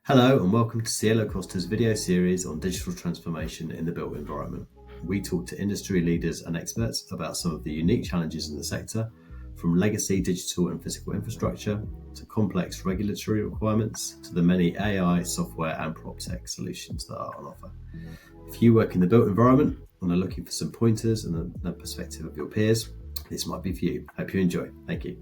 Hello and welcome to Cielo Costa's video series on digital transformation in the built environment. We talk to industry leaders and experts about some of the unique challenges in the sector, from legacy digital and physical infrastructure to complex regulatory requirements to the many AI, software and PropTech solutions that are on offer. If you work in the built environment and are looking for some pointers and the perspective of your peers, this might be for you. Hope you enjoy. Thank you.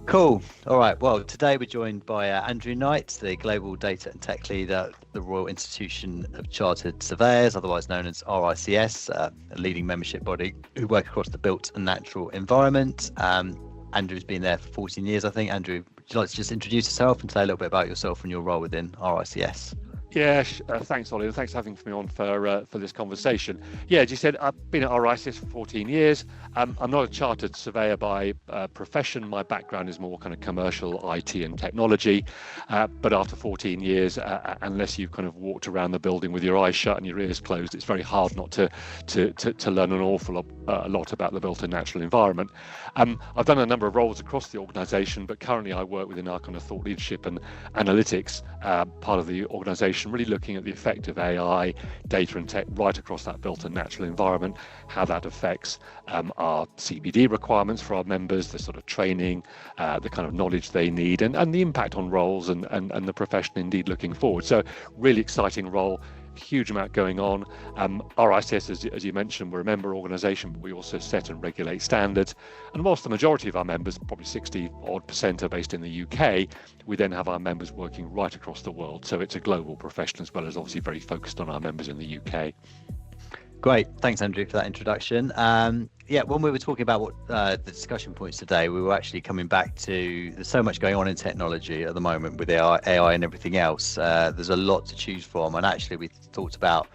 Cool. All right. Well, today we're joined by Andrew Knight, the Global Data and Tech Lead at the Royal Institution of Chartered Surveyors, otherwise known as RICS, a leading membership body who work across the built and natural environment. Andrew's been there for 14 years, I think. Andrew, would you like to just introduce yourself and say a little bit about yourself and your role within RICS? Yeah, thanks, Ollie, and thanks for having me on for this conversation. Yeah, as you said, I've been at RICS for 14 years. I'm not a chartered surveyor by profession. My background is more kind of commercial IT and technology. But after 14 years, unless you've kind of walked around the building with your eyes shut and your ears closed, it's very hard not to learn an awful lot about the built and natural environment. I've done a number of roles across the organisation, but currently I work within our kind of thought leadership and analytics part of the organisation, really looking at the effect of AI, data and tech right across that built and natural environment, how that affects our CPD requirements for our members, the sort of training, the kind of knowledge they need, and the impact on roles and the profession indeed looking forward. So really exciting role. Huge amount going on. RICS, as you mentioned, we're a member organisation, but we also set and regulate standards. And whilst the majority of our members, probably 60% are based in the UK, we then have our members working right across the world. So it's a global profession as well as obviously very focused on our members in the UK. Great. Thanks, Andrew, for that introduction. When we were talking about what the discussion points today, we were actually coming back to there's so much going on in technology at the moment with AI and everything else. There's a lot to choose from. And actually, we talked about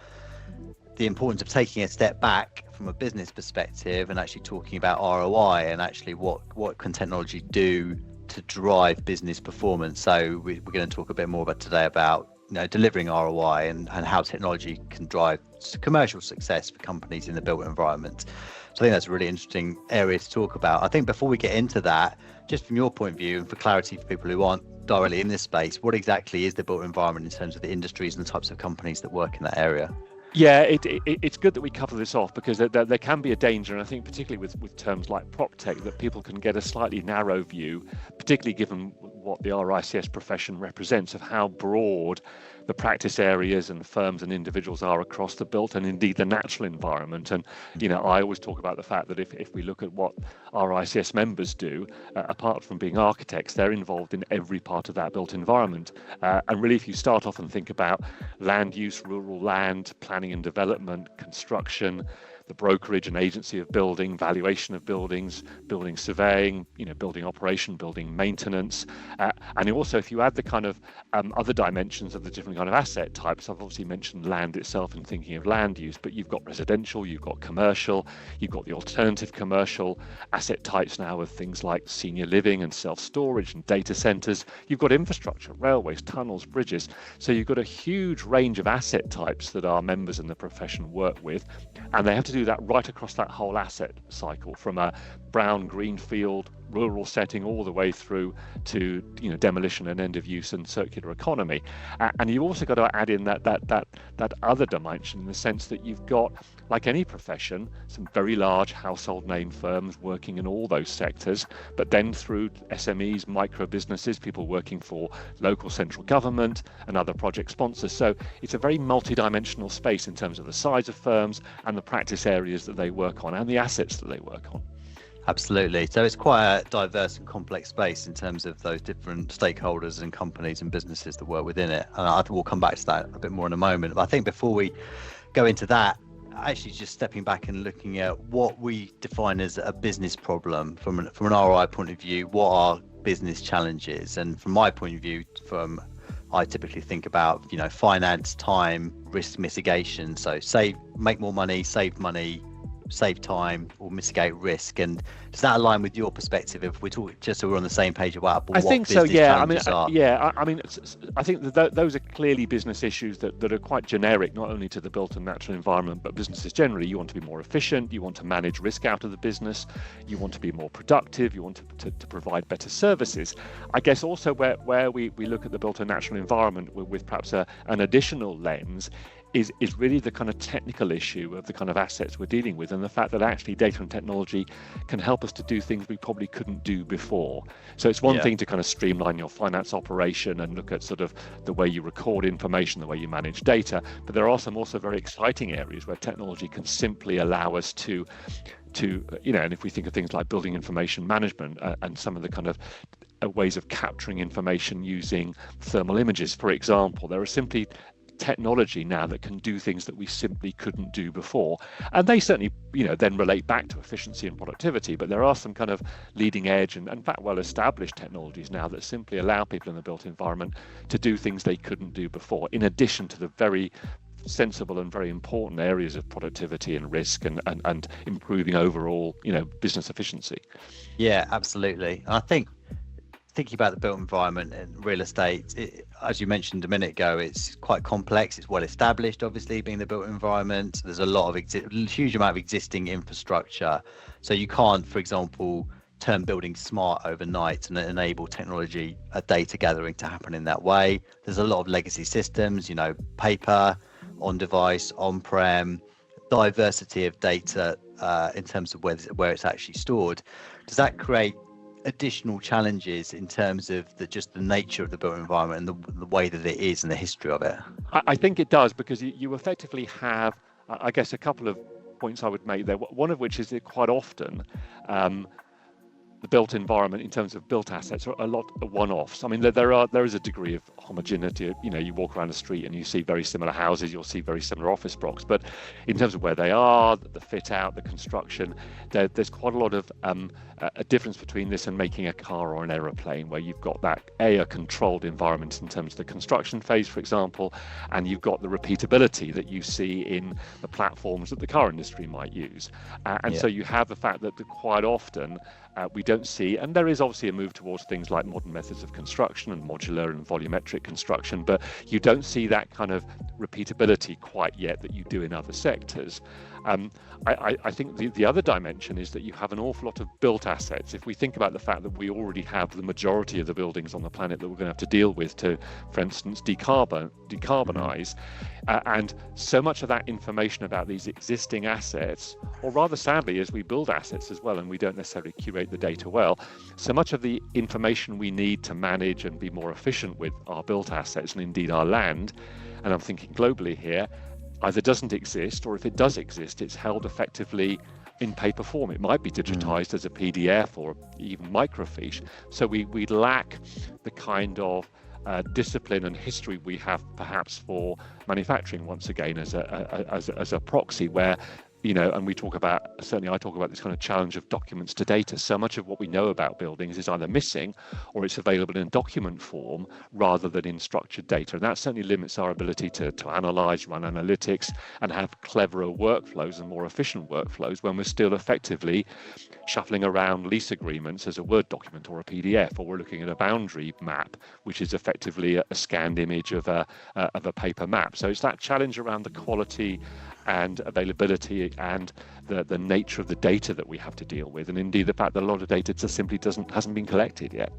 the importance of taking a step back from a business perspective and actually talking about ROI and actually what can technology do to drive business performance. So we're going to talk a bit more about today about delivering ROI and how technology can drive commercial success for companies in the built environment. So I think that's a really interesting area to talk about. I think before we get into that, just from your point of view and for clarity for people who aren't directly in this space, what exactly is the built environment in terms of the industries and the types of companies that work in that area? Yeah, it's good that we cover this off because there can be a danger, and I think particularly with terms like PropTech, that people can get a slightly narrow view, particularly given what the RICS profession represents, of how broad the practice areas and firms and individuals are across the built and indeed the natural environment. And I always talk about the fact that if we look at what RICS members do, apart from being architects, they're involved in every part of that built environment. And really, if you start off and think about land use, rural land, planning and development, construction, the brokerage and agency of building, valuation of buildings, building surveying, building operation, building maintenance. And also, if you add the kind of other dimensions of the different kind of asset types, I've obviously mentioned land itself and thinking of land use, but you've got residential, you've got commercial, you've got the alternative commercial asset types now of things like senior living and self-storage and data centres. You've got infrastructure, railways, tunnels, bridges. So you've got a huge range of asset types that our members in the profession work with, and they have to do that right across that whole asset cycle, from a brown greenfield rural setting all the way through to demolition and end of use and circular economy. And you've also got to add in that other dimension, in the sense that you've got, like any profession, some very large household name firms working in all those sectors, but then through SMEs, micro businesses, people working for local central government and other project sponsors. So it's a very multi-dimensional space in terms of the size of firms and the practice areas that they work on and the assets that they work on. Absolutely. So it's quite a diverse and complex space in terms of those different stakeholders and companies and businesses that work within it. And I think we'll come back to that a bit more in a moment. But I think before we go into that, actually just stepping back and looking at what we define as a business problem from an ROI point of view, what are business challenges? And from my point of view, I typically think about, finance, time, risk mitigation. So make more money, save money, save time or mitigate risk? And does that align with your perspective if we're talking, just so we're on the same page about what think business so, yeah. challenges are? I think that those are clearly business issues that are quite generic, not only to the built and natural environment, but businesses generally. You want to be more efficient, you want to manage risk out of the business, you want to be more productive, you want to provide better services. I guess also where we look at the built and natural environment with perhaps an additional lens is really the kind of technical issue of the kind of assets we're dealing with, and the fact that actually data and technology can help us to do things we probably couldn't do before. So it's one thing to kind of streamline your finance operation and look at sort of the way you record information, the way you manage data, but there are some also very exciting areas where technology can simply allow us to and if we think of things like building information management and some of the kind of ways of capturing information using thermal images, for example, there are simply technology now that can do things that we simply couldn't do before, and they certainly then relate back to efficiency and productivity, but there are some kind of leading edge and in fact well established technologies now that simply allow people in the built environment to do things they couldn't do before, in addition to the very sensible and very important areas of productivity and risk and improving overall business efficiency. Yeah, absolutely. And I think thinking about the built environment and real estate, as you mentioned a minute ago, it's quite complex. It's well established, obviously, being the built environment. There's a lot of huge amount of existing infrastructure. So you can't, for example, turn buildings smart overnight and enable technology, data gathering to happen in that way. There's a lot of legacy systems, paper, on device, on-prem, diversity of data in terms of where it's actually stored. Does that create additional challenges in terms of just the nature of the built environment and the way that it is and the history of it? I think it does, because you effectively have, I guess, a couple of points I would make there. One of which is that quite often the built environment in terms of built assets are a lot of one-offs. I mean, there is a degree of homogeneity. You walk around the street and you see very similar houses, you'll see very similar office blocks, but in terms of where they are, the fit out, the construction, there's quite a lot of a difference between this and making a car or an aeroplane, where you've got that a controlled environment in terms of the construction phase, for example, and you've got the repeatability that you see in the platforms that the car industry might use. So you have the fact that quite often we don't see, and there is obviously a move towards things like modern methods of construction and modular and volumetric construction, but you don't see that kind of repeatability quite yet that you do in other sectors. I think the other dimension is that you have an awful lot of built assets. If we think about the fact that we already have the majority of the buildings on the planet that we're going to have to deal with to, for instance, decarbonize, and so much of that information about these existing assets, or rather sadly, as we build assets as well, and we don't necessarily curate the data well, so much of the information we need to manage and be more efficient with our built assets and indeed our land, and I'm thinking globally here, either doesn't exist, or if it does exist, it's held effectively in paper form. It might be digitized as a PDF or even microfiche. So we lack the kind of discipline and history we have perhaps for manufacturing, once again, as a proxy, where and we talk about, certainly I talk about this kind of challenge of documents to data. So much of what we know about buildings is either missing or it's available in document form rather than in structured data. And that certainly limits our ability to analyze, run analytics, and have cleverer workflows and more efficient workflows when we're still effectively shuffling around lease agreements as a Word document or a PDF, or we're looking at a boundary map, which is effectively a scanned image of a paper map. So it's that challenge around the quality and availability and the nature of the data that we have to deal with, and indeed the fact that a lot of data just simply hasn't been collected yet.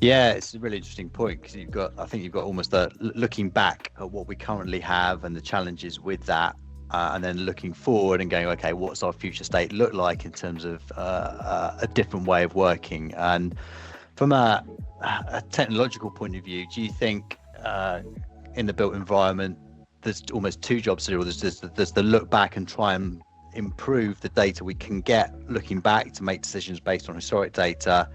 Yeah, it's a really interesting point, because I think you've got almost looking back at what we currently have and the challenges with that, and then looking forward and going, okay, what's our future state look like in terms of a different way of working? And from a technological point of view, do you think in the built environment there's almost two jobs to do? There's the look back and try and improve the data we can get looking back to make decisions based on historic data,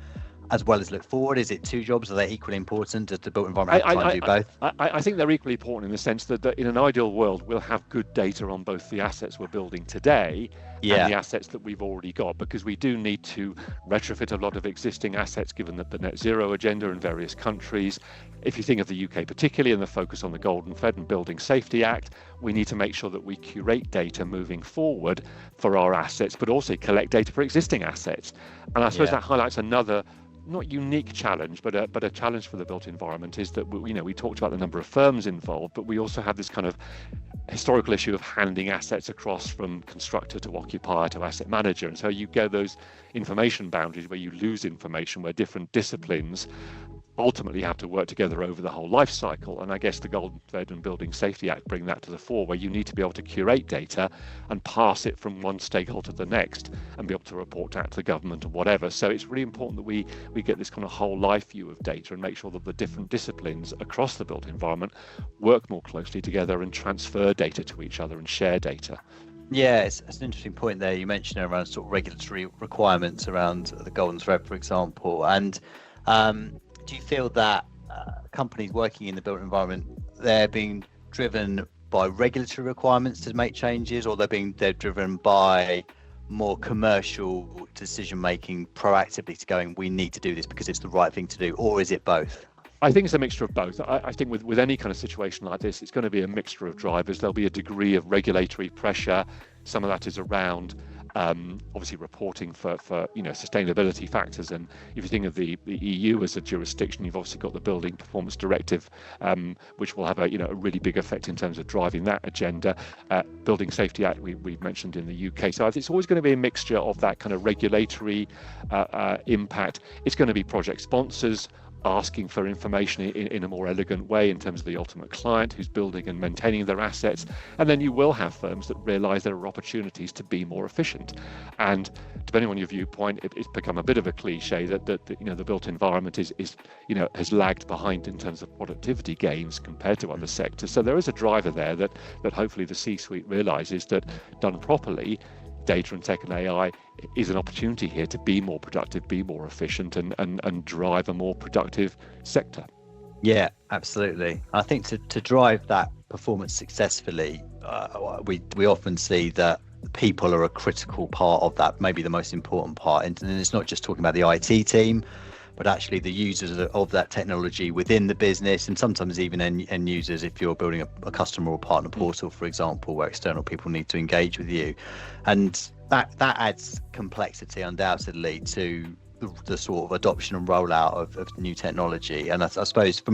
as well as look forward? Is it two jobs? Are they equally important? Does the built environment have to do both? I think they're equally important in the sense that in an ideal world, we'll have good data on both the assets we're building today and the assets that we've already got, because we do need to retrofit a lot of existing assets given the net zero agenda in various countries. If you think of the UK particularly and the focus on the Golden Thread and Building Safety Act, we need to make sure that we curate data moving forward for our assets, but also collect data for existing assets. And I suppose that highlights another not unique challenge, but a challenge for the built environment, is that we talked about the number of firms involved, but we also have this kind of historical issue of handing assets across from constructor to occupier to asset manager. And so you get those information boundaries where you lose information, where different disciplines ultimately have to work together over the whole life cycle. And I guess the Golden Thread and Building Safety Act bring that to the fore, where you need to be able to curate data and pass it from one stakeholder to the next and be able to report out to the government or whatever. So it's really important that we get this kind of whole life view of data and make sure that the different disciplines across the built environment work more closely together and transfer data to each other and share data. Yeah, it's an interesting point there. You mentioned around sort of regulatory requirements around the Golden Thread, for example. And do you feel that companies working in the built environment, they're being driven by regulatory requirements to make changes, or they're driven by more commercial decision making proactively to going, we need to do this because it's the right thing to do, or is it both? I think it's a mixture of both. I think with any kind of situation like this, it's going to be a mixture of drivers. There'll be a degree of regulatory pressure. Some of that is around obviously reporting for sustainability factors. And if you think of the EU as a jurisdiction, you've obviously got the Building Performance Directive, which will have a really big effect in terms of driving that agenda. Building Safety Act we've mentioned in the UK. So it's always going to be a mixture of that kind of regulatory impact. It's going to be project sponsors asking for information in a more elegant way in terms of the ultimate client who's building and maintaining their assets. And then you will have firms that realize there are opportunities to be more efficient. And depending on your viewpoint, it's become a bit of a cliche that the built environment has lagged behind in terms of productivity gains compared to other sectors. So there is a driver there that hopefully the C-suite realizes that done properly, data and tech and AI is an opportunity here to be more productive, be more efficient, and drive a more productive sector. Yeah, absolutely. I think to drive that performance successfully, we often see that people are a critical part of that, maybe the most important part. And it's not just talking about the IT team, but actually the users of that technology within the business, and sometimes even end users if you're building a customer or partner portal, for example, where external people need to engage with you. And that adds complexity undoubtedly to the sort of adoption and rollout of new technology. And I suppose do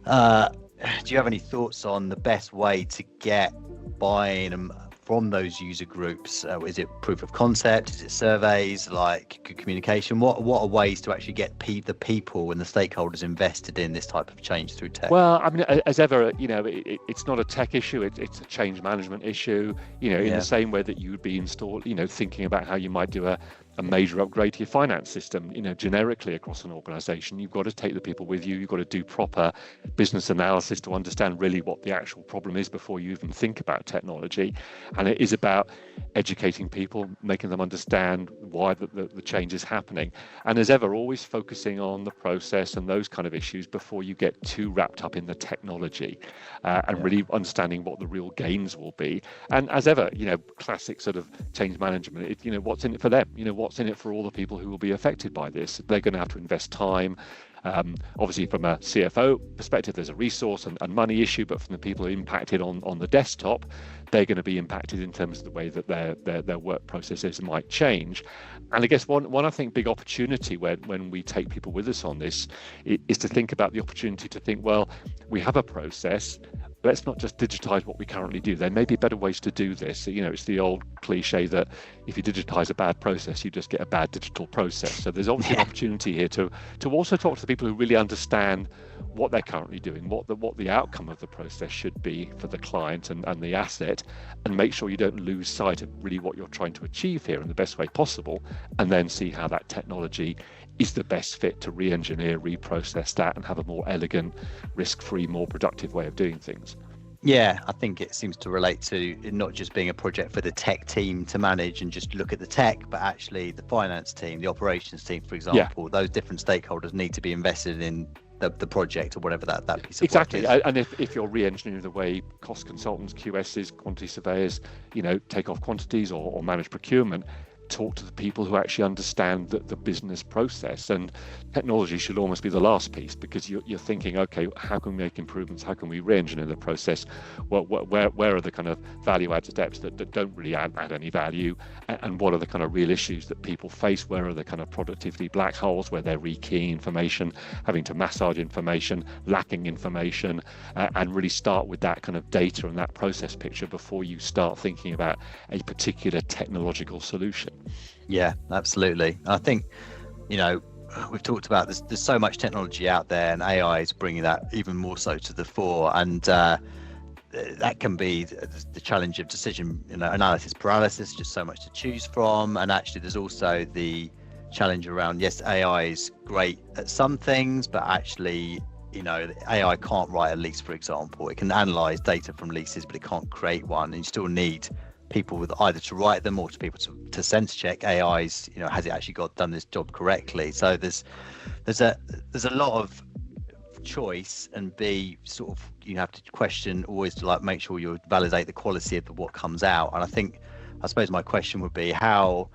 you have any thoughts on the best way to get buy-in from those user groups? Is it proof of concept? Is it surveys, like good communication? What are ways to actually get the people and the stakeholders invested in this type of change through tech? Well, I mean, as ever, it's not a tech issue. It's a change management issue. In the same way that you would be thinking about how you might do a major upgrade to your finance system, generically across an organization. You've got to take the people with you. You've got to do proper business analysis to understand really what the actual problem is before you even think about technology. And it is about educating people, making them understand why the change is happening. And as ever, always focusing on the process and those kind of issues before you get too wrapped up in the technology, and really understanding what the real gains will be. And as ever, classic sort of change management, what's in it for them? What's in it for all the people who will be affected by this? They're going to have to invest time. Obviously, from a CFO perspective, there's a resource and money issue, but from the people who are impacted on the desktop, they're going to be impacted in terms of the way that their work processes might change. And I guess one I think big opportunity when we take people with us on this is to think about the opportunity to think, well, we have a process. Let's not just digitize what we currently do. There may be better ways to do this. It's the old cliche that if you digitize a bad process, you just get a bad digital process. So there's obviously an opportunity here to also talk to the people who really understand what they're currently doing, what the outcome of the process should be for the client and the asset, and make sure you don't lose sight of really what you're trying to achieve here in the best way possible, and then see how that technology is the best fit to re-engineer, reprocess that, and have a more elegant, risk-free, more productive way of doing things. Yeah, I think it seems to relate to it not just being a project for the tech team to manage and just look at the tech, but actually the finance team, the operations team, for example, those different stakeholders need to be invested in the project or whatever that piece of exactly. work is. And if you're re-engineering the way cost consultants, QSs, quantity surveyors, take off quantities or manage procurement, talk to the people who actually understand the business process. And technology should almost be the last piece, because you're thinking, okay, how can we make improvements? How can we re-engineer the process? Well, where are the kind of value-add steps that don't really add any value? And what are the kind of real issues that people face? Where are the kind of productivity black holes where they're rekeying information, having to massage information, lacking information, and really start with that kind of data and that process picture before you start thinking about a particular technological solution. Yeah, absolutely. I think, we've talked about this. There's so much technology out there, and AI is bringing that even more so to the fore. And that can be the challenge of decision, analysis paralysis. Just so much to choose from. And actually, there's also the challenge around, yes, AI is great at some things, but actually, AI can't write a lease, for example. It can analyze data from leases, but it can't create one. And you still need people with either to write them or to people to sense check AI's, has it actually done this job correctly? So there's a lot of choice, and B, sort of, you have to question always to make sure you validate the quality of what comes out. And I suppose my question would be, how,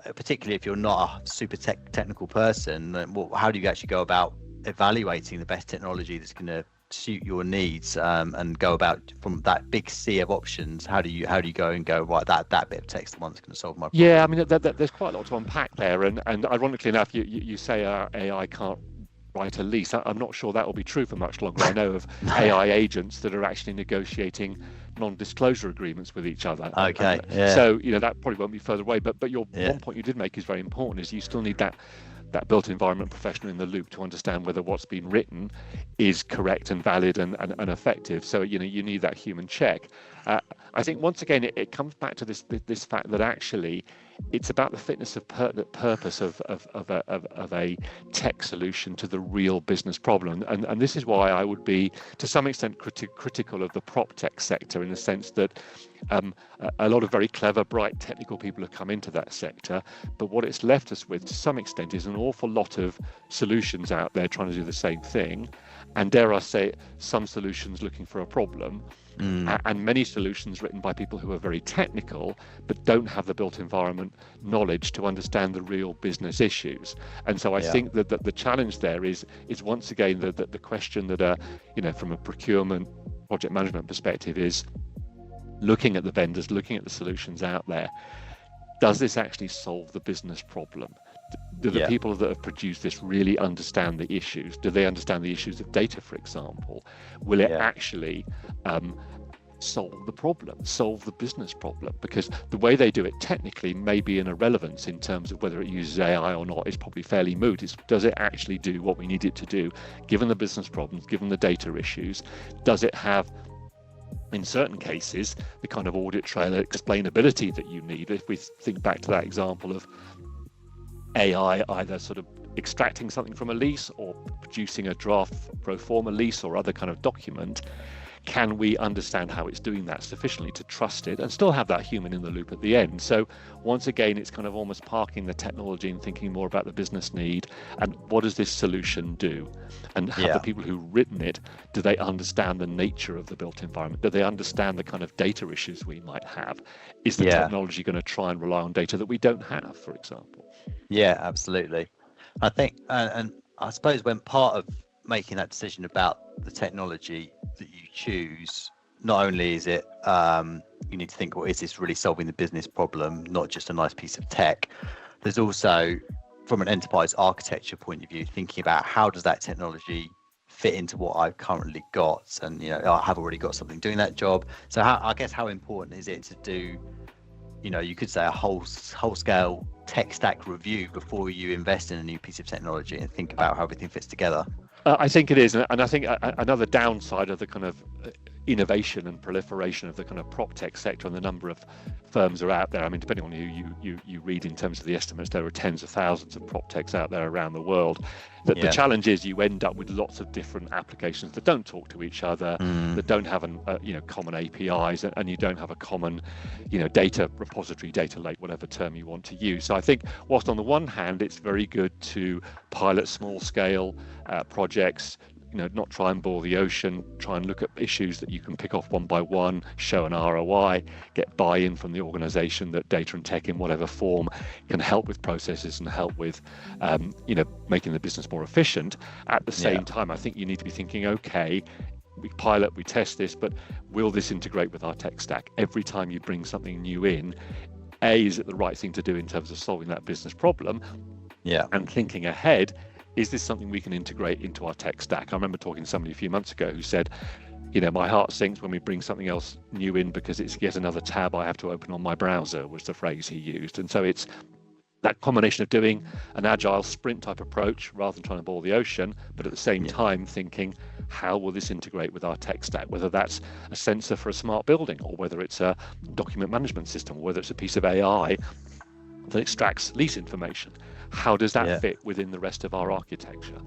particularly if you're not a super technical person, how do you actually go about evaluating the best technology that's going to suit your needs, and go about from that big sea of options? How do you go right, that bit of text, the one that's going to solve my problem? Yeah, I mean, there's quite a lot to unpack there, and ironically enough, you say AI can't write a lease. I'm not sure that will be true for much longer. I know of AI agents that are actually negotiating non-disclosure agreements with each other. Okay. Yeah. So that probably won't be further away. But one point you did make is very important, is you still need that built environment professional in the loop to understand whether what's been written is correct and valid and effective. So you need that human check. I think once again it comes back to this fact that actually it's about the fitness of purpose of a tech solution to the real business problem. And this is why I would be to some extent critical of the PropTech sector, in the sense that a lot of very clever, bright technical people have come into that sector, but what it's left us with to some extent is an awful lot of solutions out there trying to do the same thing, and dare I say, some solutions looking for a problem. And many solutions written by people who are very technical but don't have the built environment knowledge to understand the real business issues. And so I think that the challenge there is once again the question that from a procurement project management perspective is looking at the vendors, looking at the solutions out there. Does this actually solve the business problem? Do the people that have produced this really understand the issues? Do they understand the issues of data, for example? Will it actually solve the problem, solve the business problem? Because the way they do it technically may be an irrelevance in terms of whether it uses AI or not. Is probably fairly moot. Does it actually do what we need it to do, given the business problems, given the data issues? Does it have, in certain cases, the kind of audit trail explainability that you need? If we think back to that example of AI either sort of extracting something from a lease or producing a draft pro forma lease or other kind of document, can we understand how it's doing that sufficiently to trust it and still have that human in the loop at the end? So once again, it's kind of almost parking the technology and thinking more about the business need and what does this solution do? And have the people who've written it, do they understand the nature of the built environment? Do they understand the kind of data issues we might have? Is the technology going to try and rely on data that we don't have, for example? Yeah, absolutely. I think, and I suppose when part of making that decision about the technology that you choose, not only is it you need to think, well, is this really solving the business problem, not just a nice piece of tech? There's also, from an enterprise architecture point of view, thinking about how does that technology fit into what I've currently got, and I have already got something doing that job. So how important is it to do, you could say a whole scale tech stack review before you invest in a new piece of technology and think about how everything fits together? I think it is, and I think another downside of the kind of innovation and proliferation of the kind of PropTech sector and the number of firms are out there. I mean, depending on who you read in terms of the estimates, there are tens of thousands of PropTechs out there around the world. The challenge is you end up with lots of different applications that don't talk to each other, that don't have common APIs, and you don't have a common data repository, data lake, whatever term you want to use. So I think whilst on the one hand it's very good to pilot small scale projects, not try and boil the ocean, try and look at issues that you can pick off one by one, show an ROI, get buy-in from the organization that data and tech in whatever form can help with processes and help with making the business more efficient. At the same time, I think you need to be thinking, okay, we pilot, we test this, but will this integrate with our tech stack? Every time you bring something new in, is it the right thing to do in terms of solving that business problem? And thinking ahead, is this something we can integrate into our tech stack? I remember talking to somebody a few months ago who said, my heart sinks when we bring something else new in because it's yet another tab I have to open on my browser, was the phrase he used. And so it's that combination of doing an agile sprint type approach rather than trying to boil the ocean, but at the same time thinking, how will this integrate with our tech stack? Whether that's a sensor for a smart building, or whether it's a document management system, or whether it's a piece of AI that extracts lease information. How does that fit within the rest of our architecture?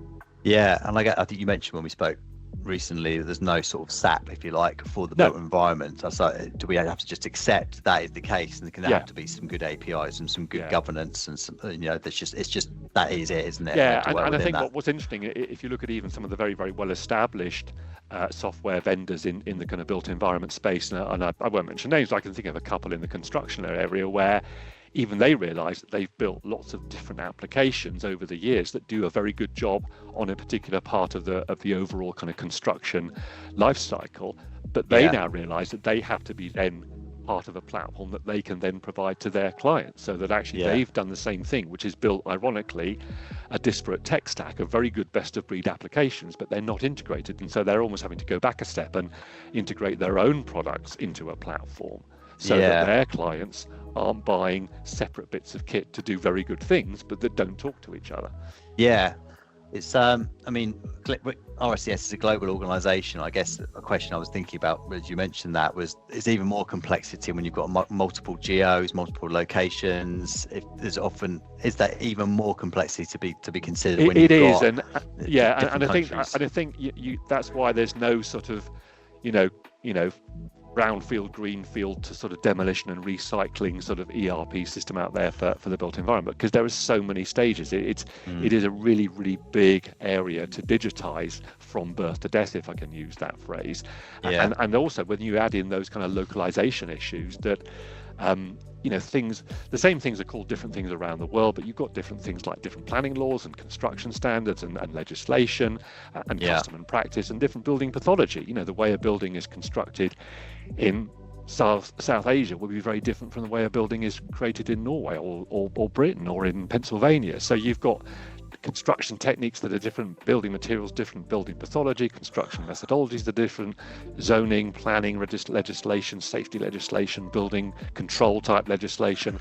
Yeah, and I think you mentioned when we spoke recently that there's no sort of SAP, if you like, for the built environment. So do we have to just accept that is the case, and there have to be some good APIs and some good governance, and some, it's just that is it, isn't it? Yeah, and I think what's interesting, if you look at even some of the very, very well established software vendors in the kind of built environment space, and I won't mention names, but I can think of a couple in the construction area where even they realize that they've built lots of different applications over the years that do a very good job on a particular part of the overall kind of construction life cycle, but they now realize that they have to be then part of a platform that they can then provide to their clients, so that actually they've done the same thing, which is built, ironically, a disparate tech stack of very good best of breed applications, but they're not integrated, and so they're almost having to go back a step and integrate their own products into a platform, so that their clients aren't buying separate bits of kit to do very good things, but that don't talk to each other. It's RICS is a global organization. I guess a question I was thinking about, as you mentioned, that was, is even more complexity when you've got multiple geos, multiple locations. If there's often, is that even more complexity to be considered? It is, and I think you that's why there's no sort of brownfield, greenfield to sort of demolition and recycling sort of ERP system out there for the built environment, because there are so many stages. It is a really, really big area to digitize from birth to death, if I can use that phrase. And also when you add in those kind of localization issues that the same things are called different things around the world, but you've got different things like different planning laws and construction standards and legislation and custom and practice and different building pathology. The way a building is constructed in South Asia will be very different from the way a building is created in Norway or Britain or in Pennsylvania. So you've got construction techniques that are different, building materials, different building pathology, construction methodologies, the different zoning, planning, legislation, safety legislation, building control type legislation.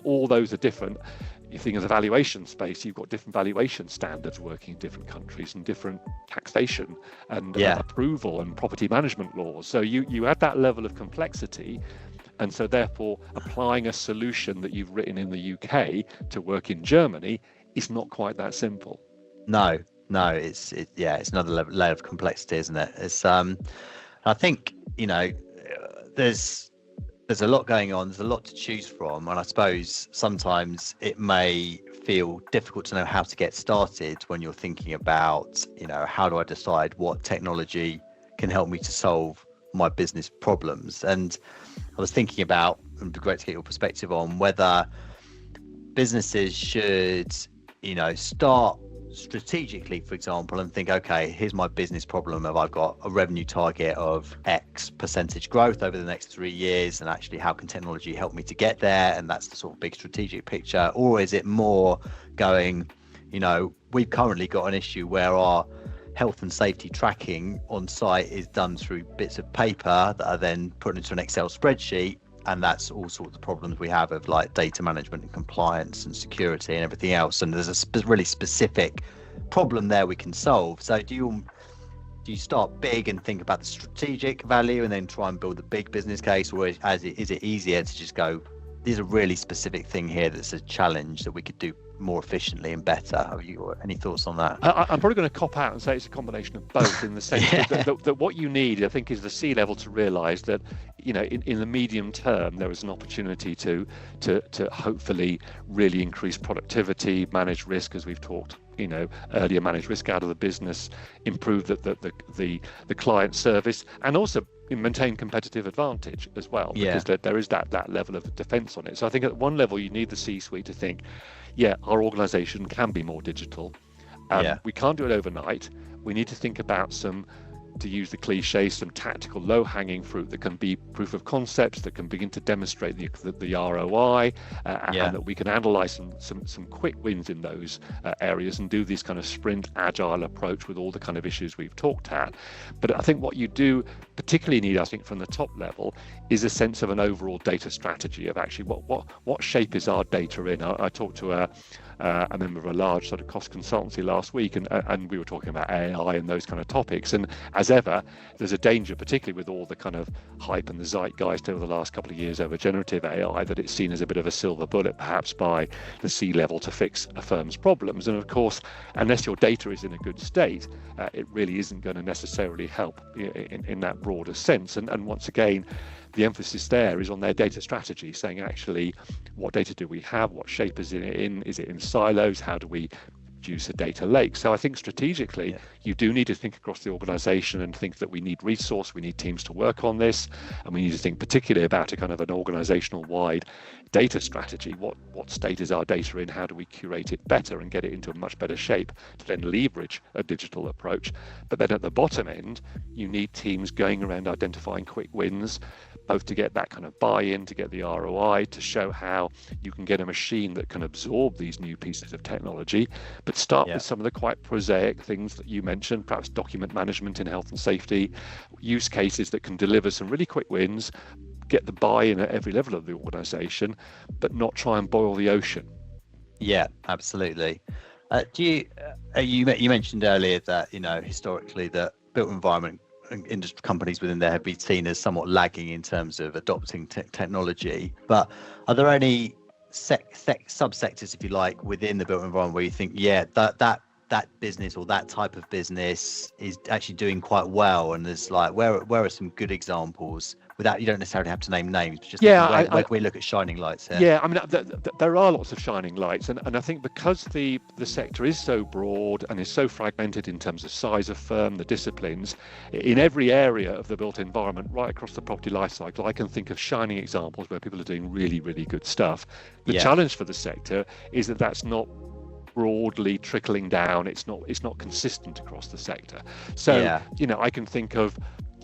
All those are different. You think of the valuation space, you've got different valuation standards working in different countries and different taxation and approval and property management laws. So you add that level of complexity, and so therefore applying a solution that you've written in the UK to work in Germany is not quite that simple. No, it's another layer of complexity, isn't it? It's I think there's a lot going on, there's a lot to choose from, and I suppose sometimes it may feel difficult to know how to get started when you're thinking about, how do I decide what technology can help me to solve my business problems? And I was thinking about, and it'd be great to get your perspective on whether businesses should start strategically, for example, and think, okay, here's my business problem of I've got a revenue target of X percentage growth over the next 3 years, and actually how can technology help me to get there? And that's the sort of big strategic picture. Or is it more going, we've currently got an issue where our health and safety tracking on site is done through bits of paper that are then put into an Excel spreadsheet, and that's all sorts of problems we have of like data management and compliance and security and everything else, and there's a really specific problem there we can solve. So do do you start big and think about the strategic value and then try and build the big business case, or is it easier to just go, there's a really specific thing here that's a challenge that we could do more efficiently and better? Have you any thoughts on that? I'm probably going to cop out and say it's a combination of both, in the sense that what you need, I think, is the C-level to realise that, in the medium term, there is an opportunity to hopefully really increase productivity, manage risk, as we've talked earlier, manage risk out of the business, improve the client service, and also maintain competitive advantage as well, because there is that level of defense on it. So I think at one level you need the C-suite to think, our organization can be more digital. We can't do it overnight. We need to think about some, to use the cliche, some tactical low-hanging fruit that can be proof of concepts, that can begin to demonstrate the ROI, and that we can analyze some quick wins in those areas, and do this kind of sprint agile approach with all the kind of issues we've talked at. But I think what you do particularly need, I think, from the top level, is a sense of an overall data strategy of actually what shape is our data in. I talked to a member of a large sort of cost consultancy last week, and we were talking about AI and those kind of topics. And as ever, there's a danger, particularly with all the kind of hype and the zeitgeist over the last couple of years over generative AI, that it's seen as a bit of a silver bullet, perhaps by the C-level, to fix a firm's problems. And of course, unless your data is in a good state, it really isn't going to necessarily help in that broader sense. And once again, the emphasis there is on their data strategy, saying actually, what data do we have? What shape is it in? Is it in silos? How do we produce a data lake? So I think strategically, you do need to think across the organization and think that we need resource, we need teams to work on this, and we need to think particularly about a kind of an organizational wide data strategy. What state is our data in? How do we curate it better and get it into a much better shape to then leverage a digital approach? But then at the bottom end, you need teams going around identifying quick wins, both to get that kind of buy-in, to get the ROI, to show how you can get a machine that can absorb these new pieces of technology, but start with some of the quite prosaic things that you mentioned, perhaps document management in health and safety, use cases that can deliver some really quick wins, get the buy-in at every level of the organization, but not try and boil the ocean. Yeah, absolutely. You mentioned earlier that, historically, that built environment industry companies within there have been seen as somewhat lagging in terms of adopting technology. But are there any subsectors, if you like, within the built environment where you think, that business or that type of business is actually doing quite well, and there's like, where are some good examples? Without, you don't necessarily have to name names, but just where we look at shining lights here. Yeah, I mean, there are lots of shining lights, and I think because the sector is so broad and is so fragmented in terms of size of firm, the disciplines, in every area of the built environment, right across the property life cycle, I can think of shining examples where people are doing really, really good stuff. The challenge for the sector is that that's not broadly trickling down. It's not consistent across the sector. So I can think of,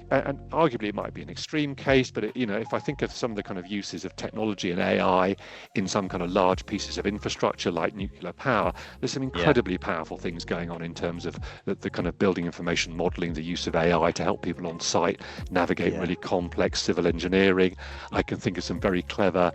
and arguably it might be an extreme case, but if I think of some of the kind of uses of technology and AI in some kind of large pieces of infrastructure like nuclear power, there's some incredibly powerful things going on in terms of the kind of building information modeling, the use of AI to help people on site navigate really complex civil engineering. I can think of some very clever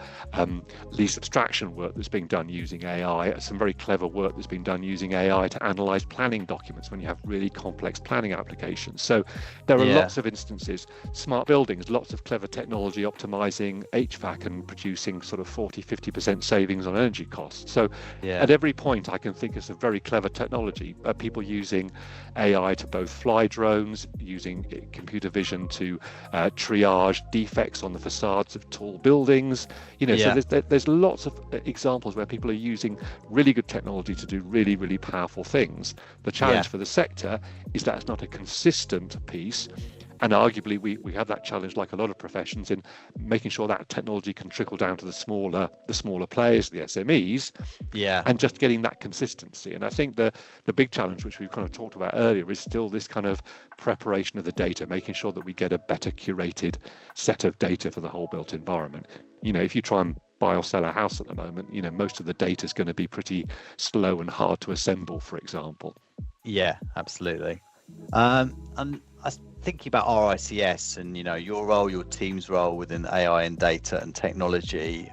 lease abstraction work that's being done using AI, some very clever work that's been done using AI to analyze planning documents when you have really complex planning applications. So there are lots of instances, smart buildings, lots of clever technology optimizing HVAC and producing sort of 40-50% savings on energy costs. So at every point I can think of some very clever technology, people using AI to both fly drones, using computer vision to triage defects on the facades of tall buildings. So there's lots of examples where people are using really good technology to do really, really powerful things. The challenge for the sector is that it's not a consistent piece. And arguably, we have that challenge, like a lot of professions, in making sure that technology can trickle down to the smaller players, the SMEs, and just getting that consistency. And I think the big challenge, which we've kind of talked about earlier, is still this kind of preparation of the data, making sure that we get a better curated set of data for the whole built environment. If you try and buy or sell a house at the moment, most of the data is going to be pretty slow and hard to assemble, for example. Yeah, absolutely. And I was thinking about RICS and your role, your team's role within AI and data and technology.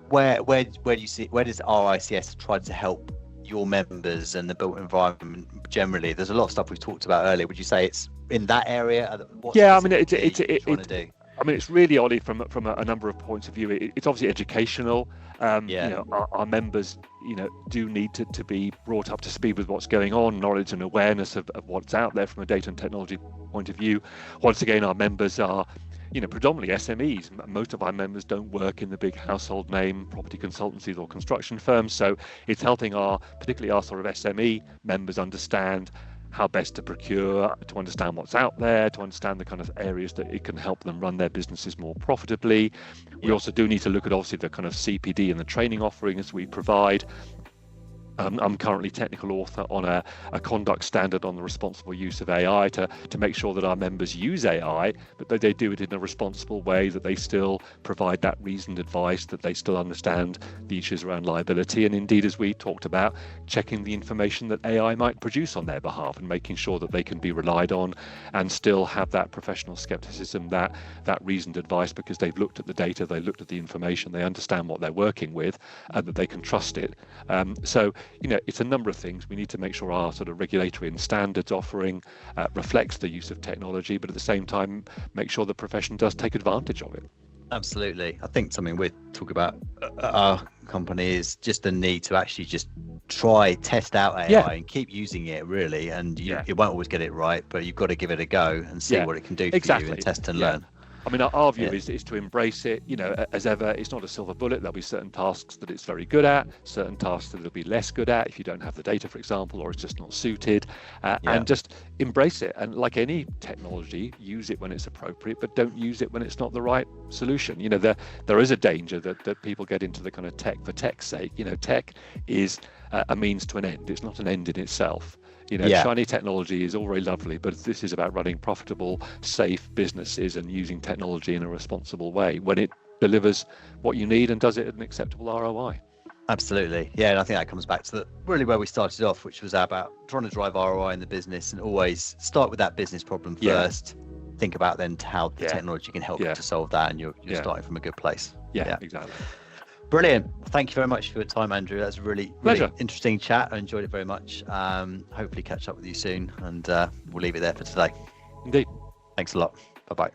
Where do you see, where does RICS try to help your members and the built environment generally? There's a lot of stuff we've talked about earlier. Would you say it's in that area? Yeah, I mean, it's really, Ollie, from a number of points of view. It's obviously educational. Our members, do need to be brought up to speed with what's going on, knowledge and awareness of what's out there from a data and technology point of view. Once again, our members are, predominantly SMEs. Most of our members don't work in the big household name property consultancies or construction firms. So it's helping particularly our sort of SME members understand how best to procure, to understand what's out there, to understand the kind of areas that it can help them run their businesses more profitably. We also do need to look at obviously the kind of CPD and the training offerings we provide. I'm currently technical author on a conduct standard on the responsible use of AI to make sure that our members use AI, but that they do it in a responsible way, that they still provide that reasoned advice, that they still understand the issues around liability, and indeed, as we talked about, checking the information that AI might produce on their behalf and making sure that they can be relied on and still have that professional skepticism, that reasoned advice, because they've looked at the data, they looked at the information, they understand what they're working with, and that they can trust it. So it's a number of things. We need to make sure our sort of regulatory and standards offering reflects the use of technology, but at the same time, make sure the profession does take advantage of it. Absolutely. I think something we're talking about our company is just the need to actually just test out AI and keep using it, really. And you won't always get it right, but you've got to give it a go and see what it can do for you and test and learn. I mean, our view is to embrace it. As ever, it's not a silver bullet. There'll be certain tasks that it's very good at, certain tasks that it'll be less good at if you don't have the data, for example, or it's just not suited. And just embrace it. And like any technology, use it when it's appropriate, but don't use it when it's not the right solution. There is a danger that people get into the kind of tech for tech's sake. Tech is a means to an end. It's not an end in itself. Shiny technology is all very lovely, but this is about running profitable, safe businesses and using technology in a responsible way when it delivers what you need and does it at an acceptable ROI. Absolutely. Yeah, and I think that comes back to really where we started off, which was about trying to drive ROI in the business and always start with that business problem first. Think about then how the technology can help you to solve that, and you're really from a good place. Yeah, exactly. Brilliant. Thank you very much for your time, Andrew. That's a really interesting chat. I enjoyed it very much. Hopefully catch up with you soon, and we'll leave it there for today. Indeed. Thanks a lot. Bye-bye.